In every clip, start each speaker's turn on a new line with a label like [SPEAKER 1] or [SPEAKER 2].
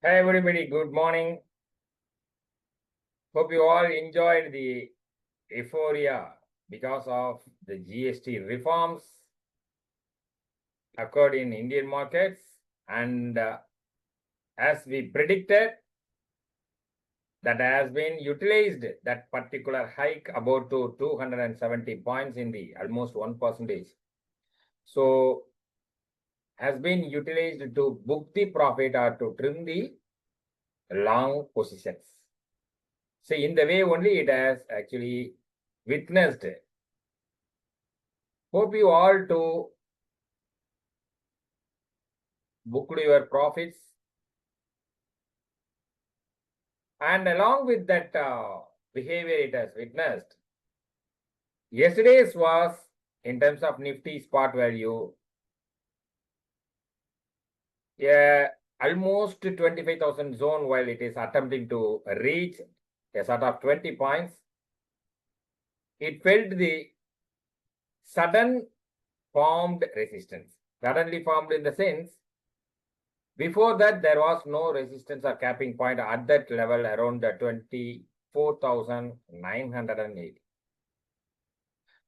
[SPEAKER 1] Hi everybody, good morning. Hope you all enjoyed the euphoria because of the GST reforms occurred in Indian markets, and as we predicted, that has been utilized, that particular hike about to 270 points in the almost 1%. So has been utilized to book the profit or to trim the long positions. So in the way only it has actually witnessed. Hope you all to booked your profits, and along with that behavior it has witnessed. Yesterday's was, in terms of Nifty spot value, almost 25,000 zone, while it is attempting to reach a sort of 20 points. It felt the sudden formed resistance. Suddenly formed in the sense, before that there was no resistance or capping point at that level around the 24,980.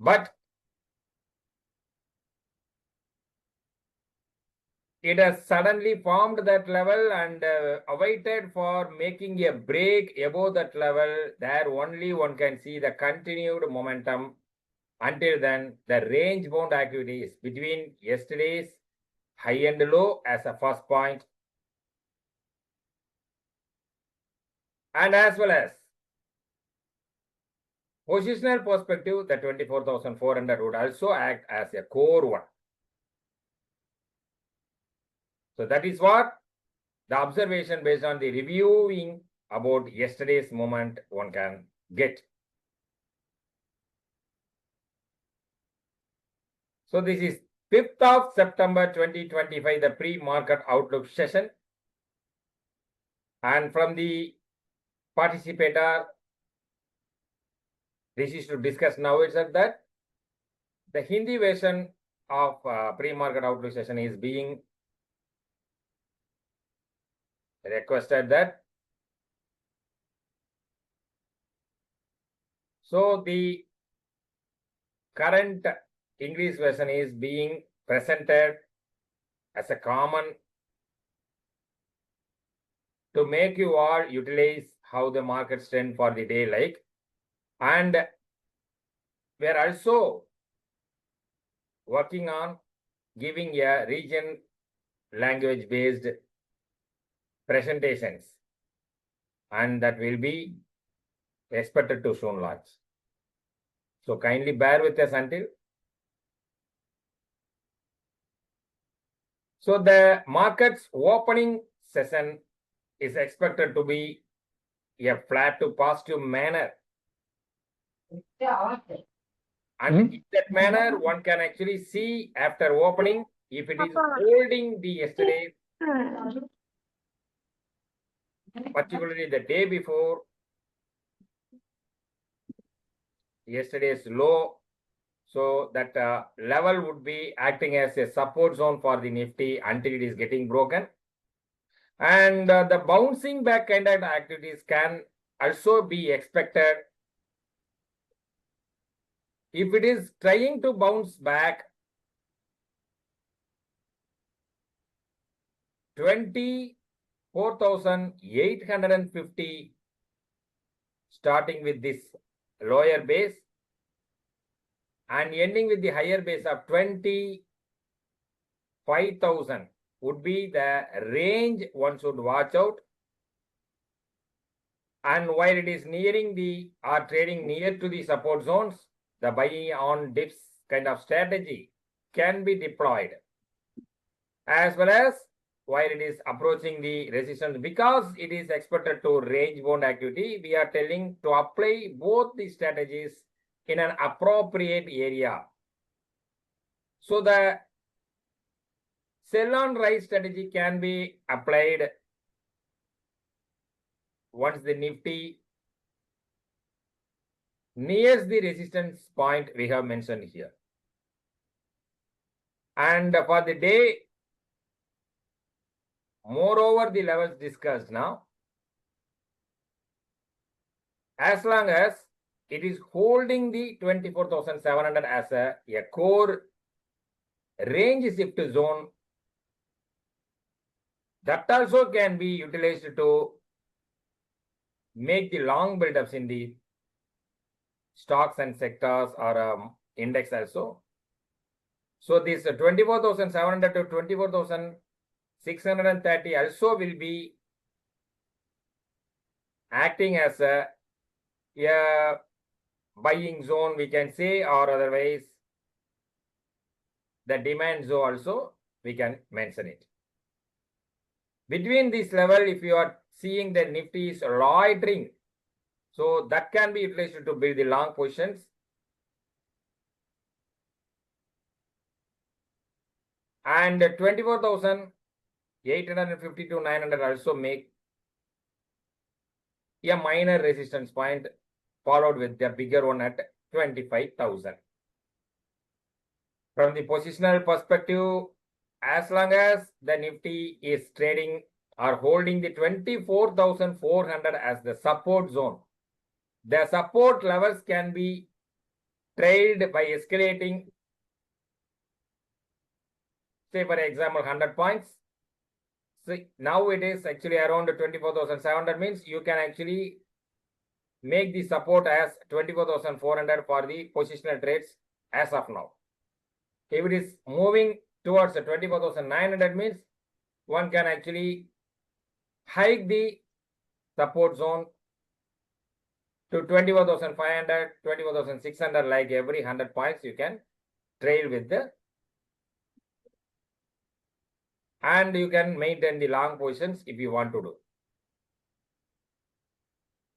[SPEAKER 1] But it has suddenly formed that level and awaited for making a break above that level. There only one can see the continued momentum. Until then, the range bound activity is between yesterday's high and low as a first point, and as well as positional perspective, the 24,400 would also act as a core one. So that is what the observation based on the reviewing about yesterday's movement one can get. So this is 5th of September 2025, the pre-market outlook session. And from the participator, this is to discuss now itself that the Hindi version of pre-market outlook session is being requested that. So the current English version is being presented as a common to make you all utilize how the markets trend for the day like. And we are also working on giving a region language based presentations, and that will be expected to soon launch. So kindly bear with us until. So the market's opening session is expected to be a flat to positive manner. And in that manner, one can actually see after opening if it is holding the yesterday, particularly the day before yesterday's low. So that level would be acting as a support zone for the Nifty until it is getting broken. And the bouncing back kind of activities can also be expected. If it is trying to bounce back 24,850, starting with this lower base and ending with the higher base of 25,000 would be the range one should watch out. And while it is nearing the or trading near to the support zones, the buy on dips kind of strategy can be deployed, as well as while it is approaching the resistance. Because it is expected to range bound activity, we are telling to apply both the strategies in an appropriate area. So the sell on rise strategy can be applied once the Nifty nears the resistance point we have mentioned here. And for the day, moreover the levels discussed now, as long as it is holding the 24,700 as a core range shift zone, that also can be utilized to make the long buildups in the stocks and sectors or index also. So this 24,700 to 24,630 also will be acting as a buying zone, we can say, or otherwise the demand zone also we can mention it. Between this level, if you are seeing the Nifty is loitering, so that can be utilized to build the long positions. And 24,850 to 900 also make a minor resistance point, followed with the bigger one at 25,000. From the positional perspective, as long as the Nifty is trading or holding the 24,400 as the support zone, the support levels can be trailed by escalating, say for example 100 points. So now it is actually around 24,700, means you can actually make the support as 24,400 for the positional trades as of now. If it is moving towards 24,900, means one can actually hike the support zone to 24,500, 24,600, like every 100 points you can trail with the, and you can maintain the long positions if you want to do.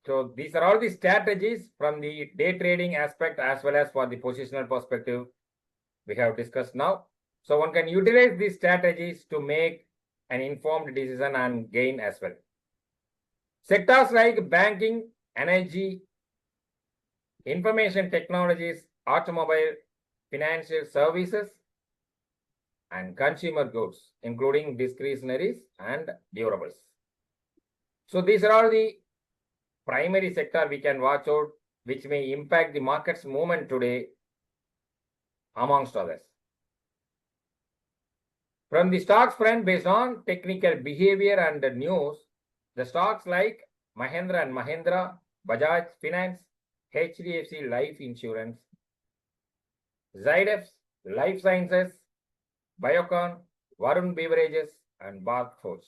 [SPEAKER 1] So these are all the strategies from the day trading aspect as well as for the positional perspective we have discussed now. So one can utilize these strategies to make an informed decision and gain as well. Sectors like banking, energy, information technologies, automobile, financial services, and consumer goods, including discretionaries and durables. So these are all the primary sector we can watch out, which may impact the market's movement today, amongst others. From the stocks front, based on technical behavior and the news, the stocks like Mahindra and Mahindra, Bajaj Finance, HDFC Life Insurance, Zydex, Life Sciences, Biocon, Varun Beverages, and Bharat Forge.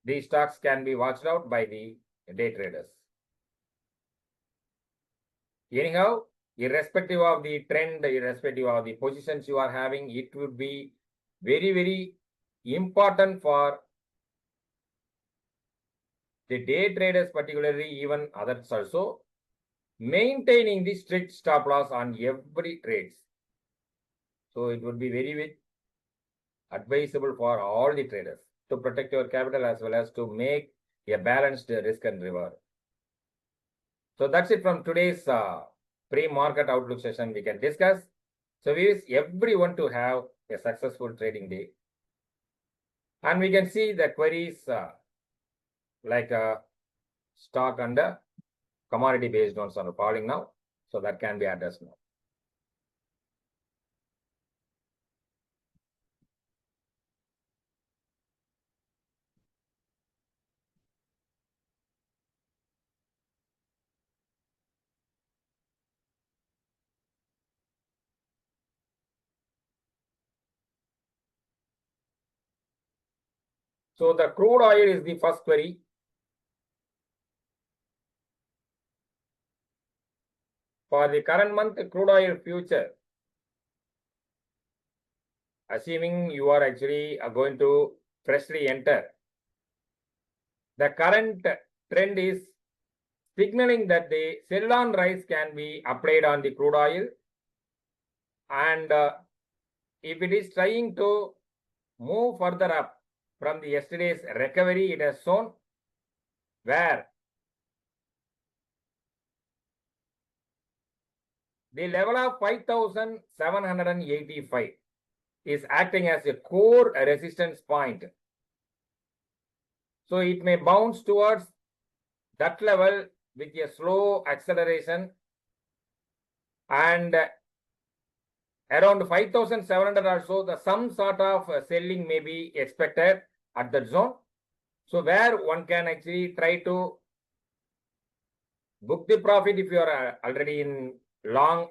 [SPEAKER 1] These stocks can be watched out by the day traders. Anyhow, irrespective of the trend, irrespective of the positions you are having, it would be very, very important for the day traders, particularly even others also, maintaining the strict stop loss on every trades. So it would be very advisable for all the traders to protect your capital as well as to make a balanced risk and reward. So that's it from today's pre-market outlook session we can discuss. So we wish everyone to have a successful trading day. And we can see the queries like stock and commodity based ones are falling now. So that can be addressed now. So the crude oil is the first query. For the current month, crude oil future, assuming you are actually going to freshly enter, the current trend is signaling that the sell-on rise can be applied on the crude oil. And if it is trying to move further up from the yesterday's recovery, it has shown where the level of 5,785 is acting as a core resistance point. So it may bounce towards that level with a slow acceleration, and around 5,700 or so, some sort of selling may be expected at that zone. So where one can actually try to book the profit if you are already in long,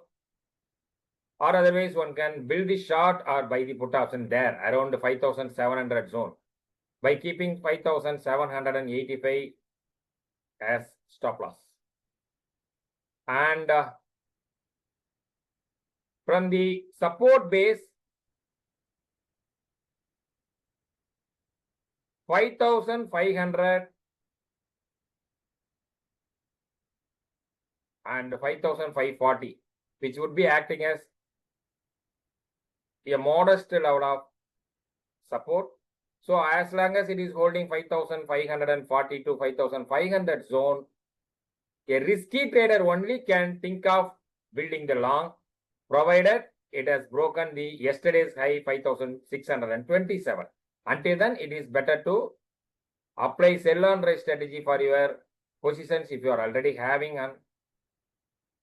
[SPEAKER 1] or otherwise one can build the short or buy the put option there around 5,700 zone by keeping 5,785 as stop loss. And from the support base, 5,500 and 5,540, which would be acting as a modest level of support. So as long as it is holding 5,540 to 5,500 zone, a risky trader only can think of building the long, provided it has broken the yesterday's high 5,627. Until then, it is better to apply sell on rise strategy for your positions if you are already having an,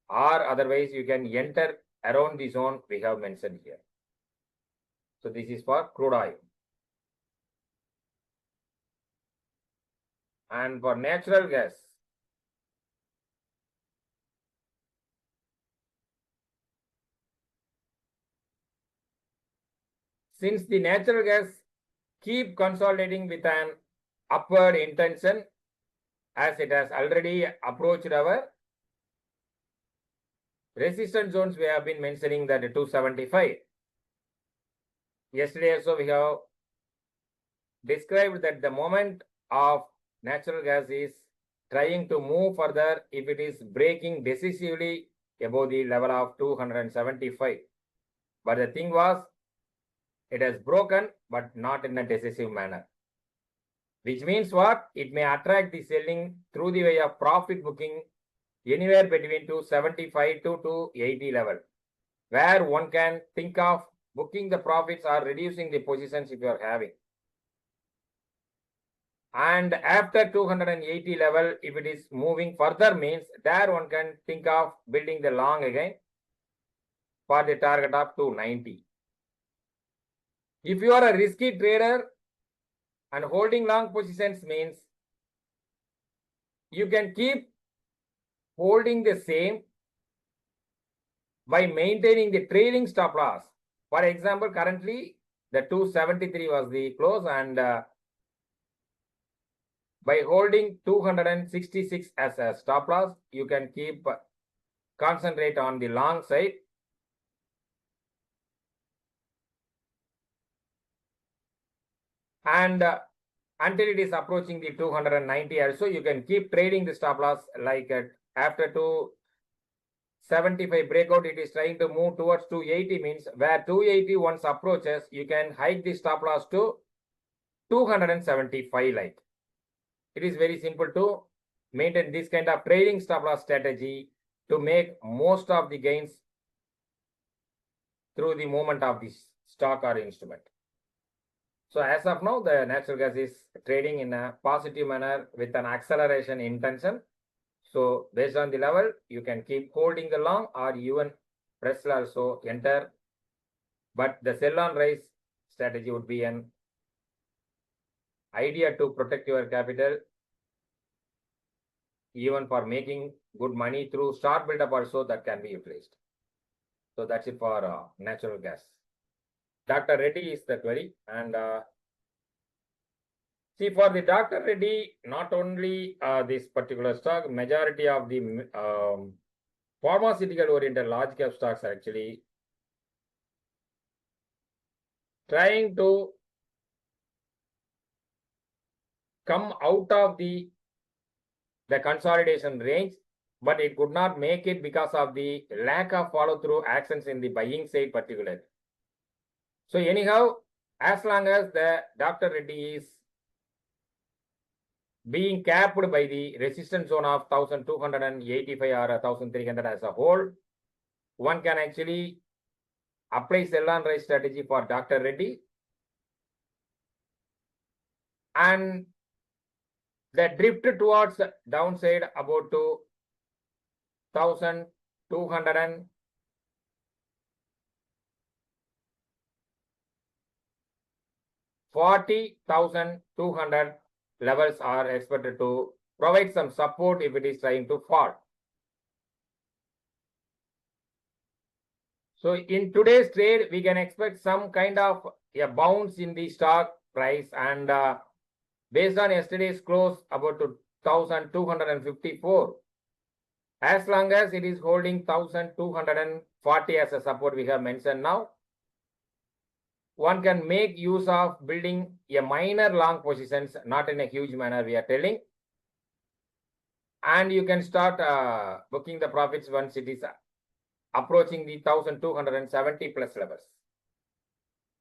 [SPEAKER 1] or otherwise you can enter around the zone we have mentioned here. So this is for crude oil. And for natural gas, since the natural gas keep consolidating with an upward intention, as it has already approached our resistance zones, we have been mentioning that 275. Yesterday also we have described that the moment of natural gas is trying to move further if it is breaking decisively above the level of 275. But the thing was, it has broken, but not in a decisive manner. Which means what? It may attract the selling through the way of profit booking anywhere between 275 to 280 level, where one can think of booking the profits or reducing the positions if you are having. And after 280 level, if it is moving further, means there one can think of building the long again for the target of 290. If you are a risky trader and holding long positions, means you can keep holding the same by maintaining the trailing stop loss. For example, currently the 273 was the close, and by holding 266 as a stop loss, you can keep concentrate on the long side. And until it is approaching the 290 also, you can keep trading the stop loss, like after 275 breakout, it is trying to move towards 280, means where 280 once approaches, you can hike the stop loss to 275 like. It is very simple to maintain this kind of trading stop loss strategy to make most of the gains through the movement of this stock or instrument. So as of now, the natural gas is trading in a positive manner with an acceleration intention. So based on the level, you can keep holding the long, or even press also enter. But the sell on rise strategy would be an idea to protect your capital, even for making good money through start build-up also, that can be utilized. So that's it for natural gas. Dr. Reddy is the query, and see, for the Dr. Reddy, not only this particular stock, majority of the pharmaceutical oriented large cap stocks are actually trying to come out of the consolidation range, but it could not make it because of the lack of follow-through actions in the buying side particularly. So anyhow, as long as the Dr. Reddy is being capped by the resistance zone of 1285 or 1300 as a whole, one can actually apply sell on rise strategy for Dr. Reddy. And the drift towards downside about to 1,200 40,200 levels are expected to provide some support if it is trying to fall. So in today's trade, we can expect some kind of a bounce in the stock price, and based on yesterday's close about to 1,254. As long as it is holding 1,240 as a support we have mentioned now, one can make use of building a minor long positions, not in a huge manner we are telling. And you can start booking the profits once it is approaching the 1,270 plus levels.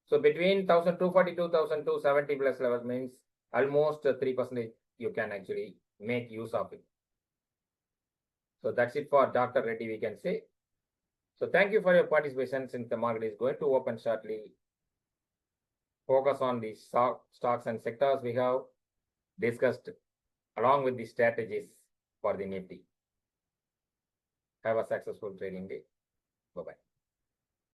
[SPEAKER 1] So between 1,240 to 1,270 plus levels means almost 3% you can actually make use of it. So that's it for Dr. Reddy, we can say. So thank you for your participation. Since the market is going to open shortly, focus on the stocks and sectors we have discussed along with the strategies for the NIFTY. Have a successful trading day. Bye-bye.